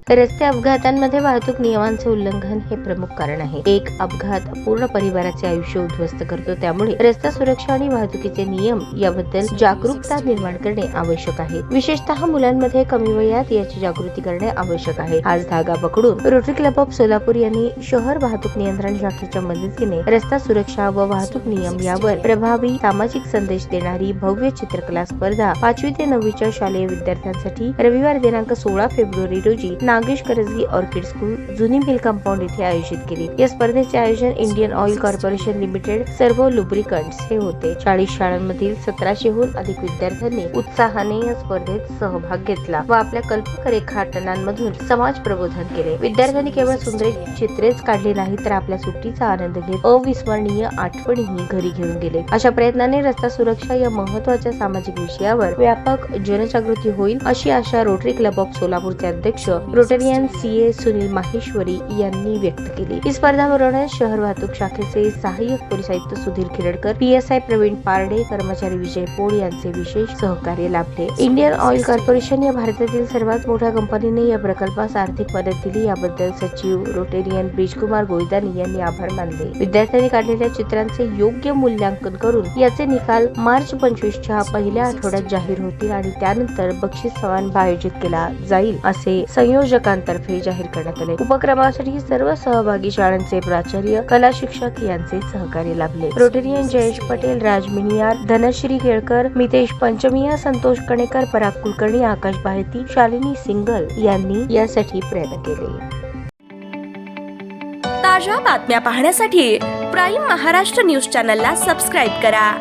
रस्ते अपघातांमध्ये वाहतूक नियमांचे उल्लंघन हे प्रमुख कारण आहे. एक अपघात पूर्ण परिवाराचे आयुष्य उद्ध्वस्त करतो. त्यामुळे रस्ता सुरक्षा आणि वाहतुकीचे नियम याबद्दल जागरूकता निर्माण करणे आवश्यक आहे. विशेषतः मुलांमध्ये कमी वयात याची जागृती करणे आवश्यक आहे. हाच धागा पकडून रोटरी क्लब ऑफ सोलापूर यांनी शहर वाहतूक नियंत्रण शाखेच्या मदतीने रस्ता सुरक्षा व वाहतूक नियम यावर प्रभावी सामाजिक संदेश देणारी भव्य चित्रकला स्पर्धा 5वी ते 9वीच्या शालेय विद्यार्थ्यांसाठी रविवार दिनांक 16 फेब्रुवारी रोजी नागेश करजगी ऑर्किड स्कूल जुनी मिल कंपाऊंड येथे आयोजित केली. या स्पर्धेचे आयोजन इंडियन ऑइल कॉर्पोरेशन लिमिटेड सर्व लुब्रिकंट्स हे होते. 40 शाळांमधील 1700हून अधिक विद्यार्थ्यांनी उत्साहाने या स्पर्धेत सहभाग घेतला व आपल्या कल्पक रेखाटनांमधून समाज प्रबोधन केले. विद्यार्थ्यांनी केवळ सुंदर चित्रेच काढली नाही तर आपल्या सुट्टीचा आनंद घेत अविस्मरणीय आठवणीही घरी घेऊन गेले. अशा प्रयत्नाने रस्ता सुरक्षा या महत्त्वाच्या सामाजिक विषयावर व्यापक जनजागृती होईल अशी आशा रोटरी क्लब ऑफ सोलापूरचे अध्यक्ष रोटरियन CA सुनील माहेश्वरी यांनी व्यक्त केली. ही स्पर्धा भरवण्यास शहर वाहतूक शाखेचे सहाय्यक पोलीस आयुक्त सुधीर खिरडकर, PSI प्रवीण पारडे, कर्मचारी विजय पोळ यांचे विशेष सहकार्य लाभले. इंडियन ऑइल कॉर्पोरेशन या भारतातील सर्वात मोठ्या कंपनीने या प्रकल्पास आर्थिक मदत दिली. याबद्दल सचिव रोटेरियन ब्रिजकुमार गोविंदानी यांनी आभार मानले. विद्यार्थ्यांनी काढलेल्या चित्रांचे योग्य मूल्यांकन करून याचे निकाल मार्च 25च्या पहिल्या आठवड्यात जाहीर होतील आणि त्यानंतर बक्षीस समारंभ आयोजित केला जाईल असे संयोजकांतर्फे जाहीर करण्यात आले. उपक्रमासाठी सर्व सहभागी शाळांचे प्राचार्य, कला शिक्षक यांचे सहकार्य लाभले. रोटेरियन जयेश पटेल, राज मिनियार, धनश्री केळकर, मितेश पंचमिया, संतोष कणेकर, पराग कुलकर्णी, आकाश बाहेती, शालिनी सिंगल यांनी यासाठी प्रयत्न केले. ताज्या बातम्या पाहण्यासाठी प्राईम महाराष्ट्र न्यूज चॅनलला सबस्क्राईब करा.